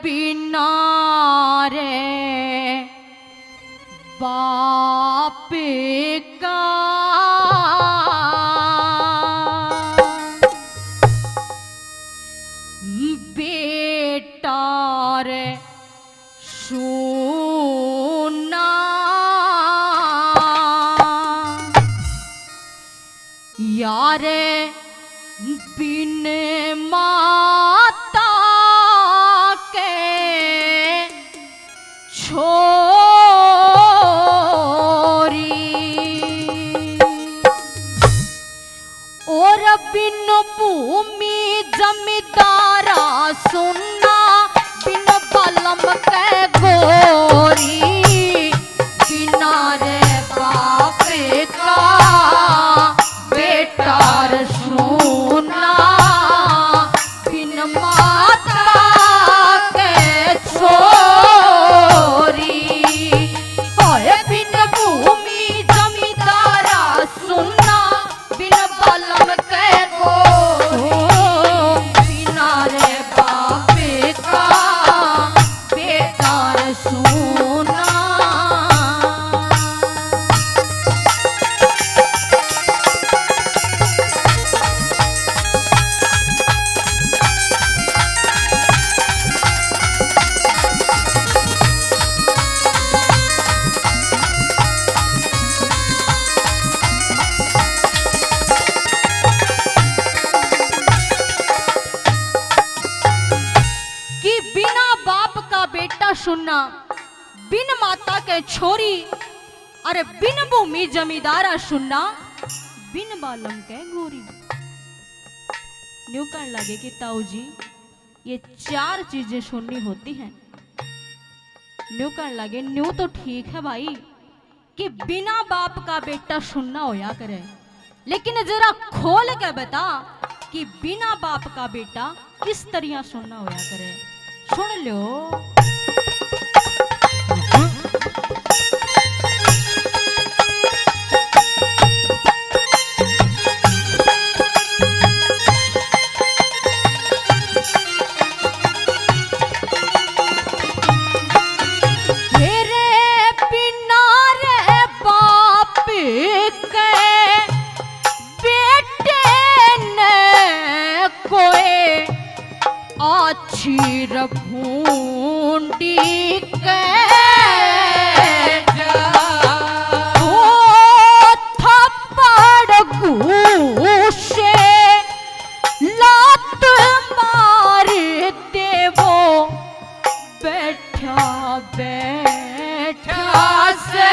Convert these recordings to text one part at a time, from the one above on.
बिना रे बाप का बेटा रे सुना यारे बिन माता के छोरी और बिन भूमि जमींदारा सुनना बिन बलम के गोरी बिना रे बाप का बेटा रे सुना बिन माता के छोरी ओए बिन भूमि जमींदारा सुनना बिन बलम के बिना रे बाप का बेटा रे सुना बेटा सुनना बिन माता के छोरी अरे बिन भूमि जमींदारा सुनना बिन बालम के गोरी न्यू कर लगे कि ताऊ जी ये चार चीजें सुननी होती हैं। न्यू कर लगे न्यू तो ठीक है भाई कि बिना बाप का बेटा सुनना होया करे, लेकिन जरा खोल के बता कि बिना बाप का बेटा किस तरह सुनना होया करे। सुन लो भूंडी के थप्पड़ घूसे लात मार दे वो बैठा बैठा से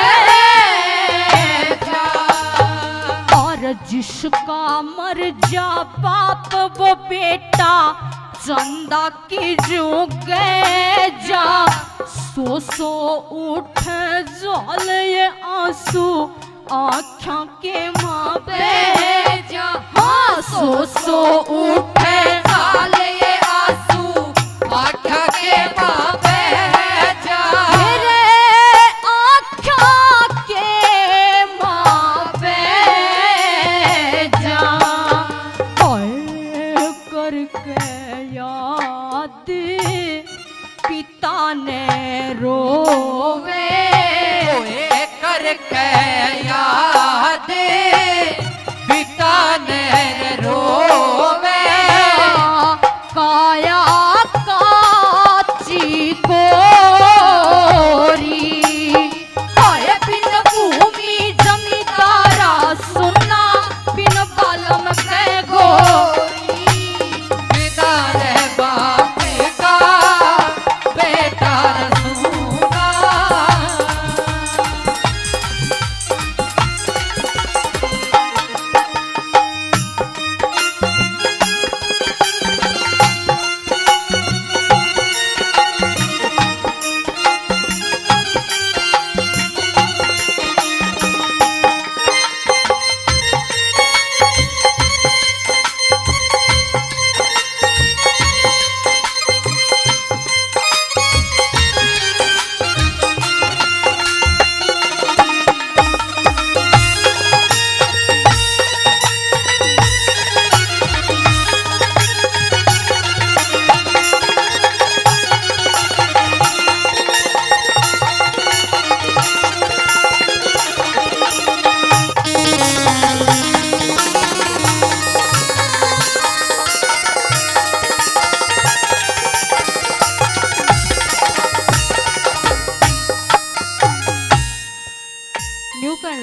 और जिसका मर जा बाप वो बेटा चंदा की जुगे जा सो उठ जल ये आंसू आँखों के माँ पे जा हाँ सो उठ जल ये आंसू आँखों के माँ पे जा मेरे आँखों के माँ पे जा करके याद पिता ने रोवे करके याद पिता ने रोवे काया काची गोरी आए बिन भूमि जमींदारा सुनना बिन बालम के गोरी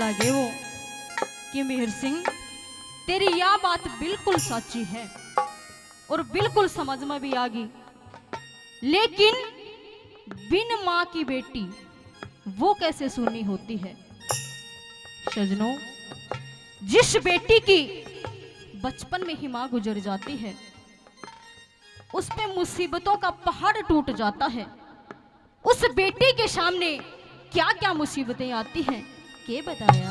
लगे वो कि मिहिर सिंह तेरी यह बात बिल्कुल सच्ची है और बिल्कुल समझ में भी आ गई, लेकिन बिन माँ की बेटी वो कैसे सुनी होती है। सजनों, जिस बेटी की बचपन में ही माँ गुजर जाती है उस पे मुसीबतों का पहाड़ टूट जाता है। उस बेटी के सामने क्या क्या मुसीबतें आती हैं, के बताया।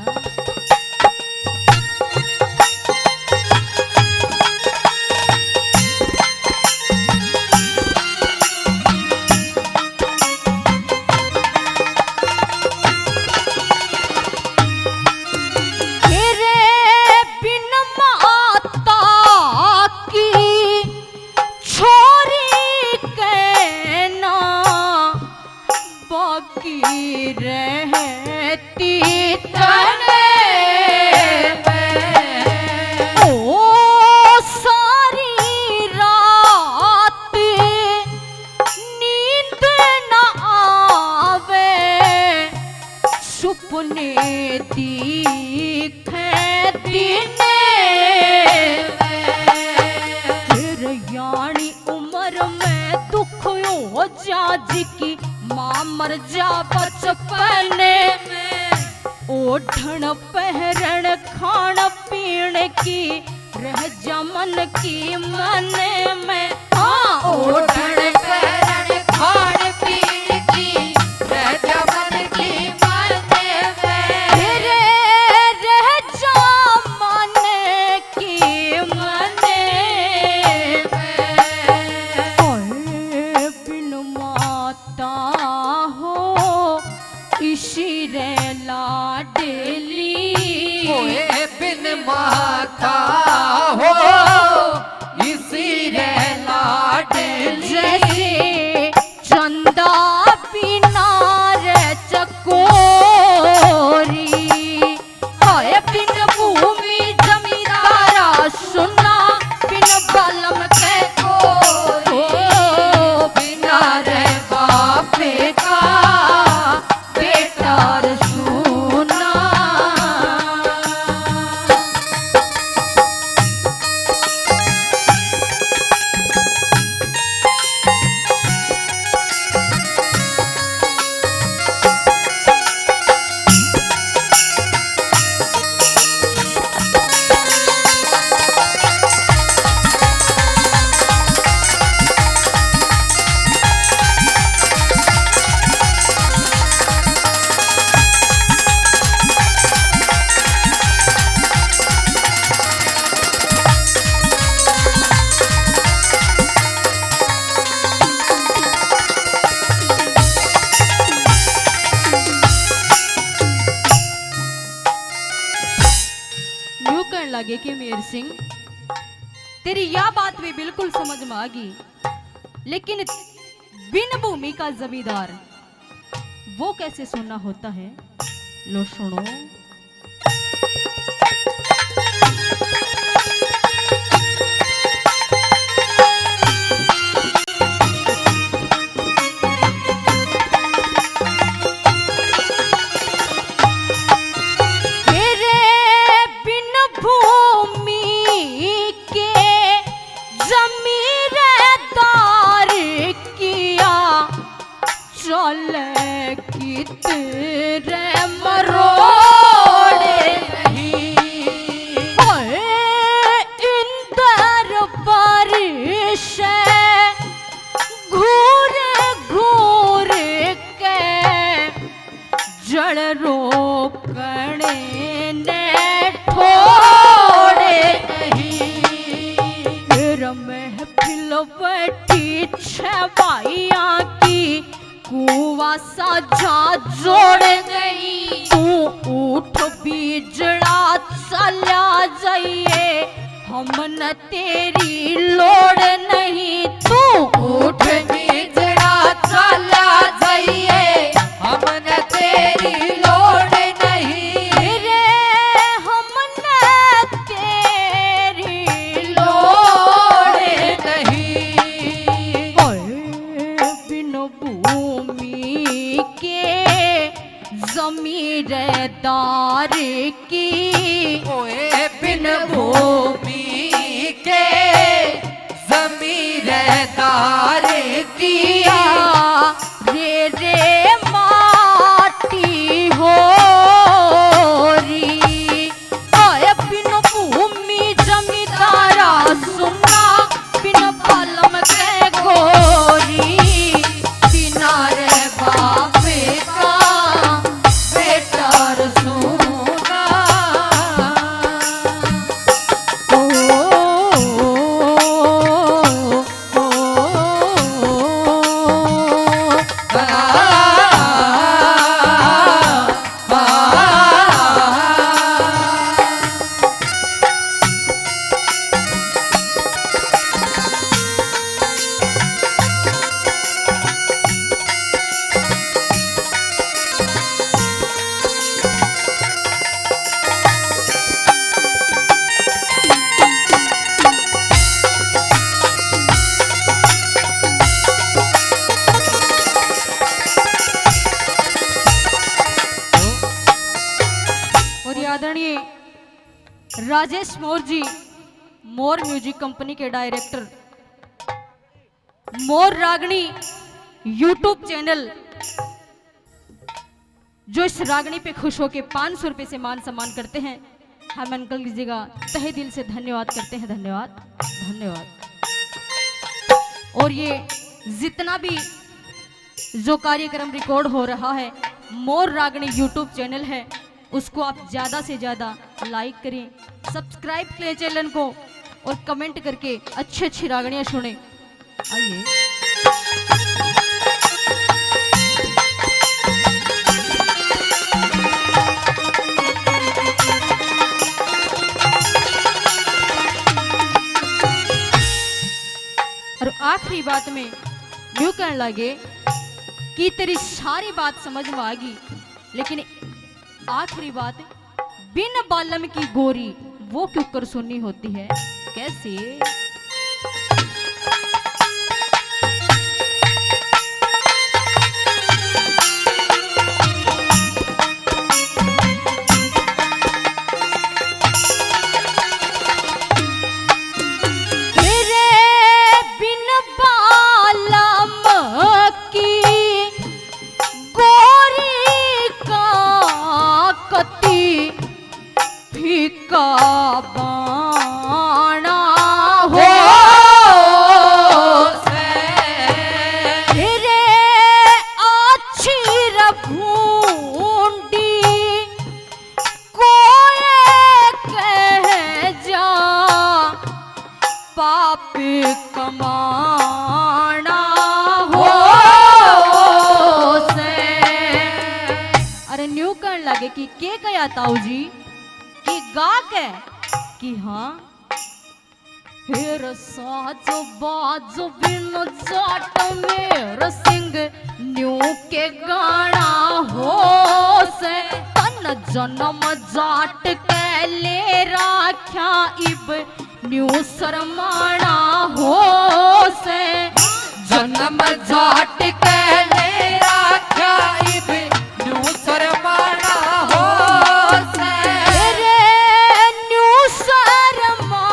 जी की माँ मर जा बचपन में, ओढ़न पहरण खान पीण की रह जा मन की मन में। हाँ, ओढ़न पहरण खान पीण की रह जा मन की मन में, रह जा मन की मन में। बिन माता हो इसी रे लाडली, बिन माता हो इसी रे लाडली, जैसे चंदा बिना रे चकोरी, हाय बिन भूमि जमींदारा सुना, बिन बलम के कोरी, बिना रे बापे का बेटा सुना। लगे कि मिहिर सिंह तेरी यह बात भी बिल्कुल समझ में आ गई, लेकिन बिन भूमि का जमींदार वो कैसे सुनना होता है। लो सुनो। साझा जोड़ गई तू उठ बीजड़ा चला जाइए, हमन तेरी लोड़ नहीं, तू उठ बीजड़ा चला जाइए, हमन तेरी लोड़ नहीं, रे हमन तेरी लोड़ नहीं। ओए बिन भूमि के जमीरदार की ओए बिन भूमि के जमीरदार किया रे रे माटी हो री आए बिन भूमि जमींदारा सुना बिन पलम के गोरी बिना रे बापे का बेटा सुना और आदरणीय राजेश मोर जी, मोर म्यूजिक कंपनी के डायरेक्टर, मोर रागनी यूट्यूब चैनल, जो इस रागनी पे खुश होके 500 रुपए से मान सम्मान करते हैं, हम अंकल की जगह तहे दिल से धन्यवाद करते हैं। धन्यवाद धन्यवाद। और ये जितना भी जो कार्यक्रम रिकॉर्ड हो रहा है, मोर रागनी यूट्यूब चैनल है, उसको आप ज़्यादा से ज़्यादा लाइक करें, सब्सक्राइब करें चैनल को और कमेंट करके अच्छी अच्छी रागनियाँ सुने। आइए और आखिरी बात में यूं कहने लगे कि तेरी सारी बात समझ में आ गई, लेकिन आखिरी बात बिन बालम की गोरी वो क्यों कर सुननी होती है। कैसे? तेरे बिन बालम की गोरी का कति फीका बाणा हो तेरे अच्छी रभूंडी कोई कह जा पाप कमाना हो से। अरे न्यू करने लगे कि के कया ताऊ जी कि गा के कि हाँ फिर साज बाज बिन जाट मेर सिंह न्यू के गाना हो से तन जन्म जाट के ले राख्या इब न्यू शर्माना हो से जन्म जाट के ले राख्या इब न्यू शर्माना हो से रे न्यू शर्माना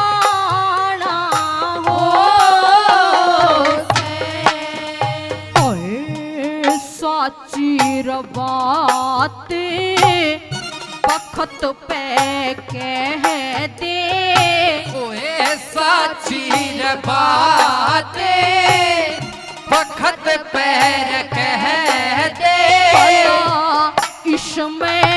हो से ओए साची बात बखत पे कह दे ओए साची बातें वक्त पैर कह दे इसमें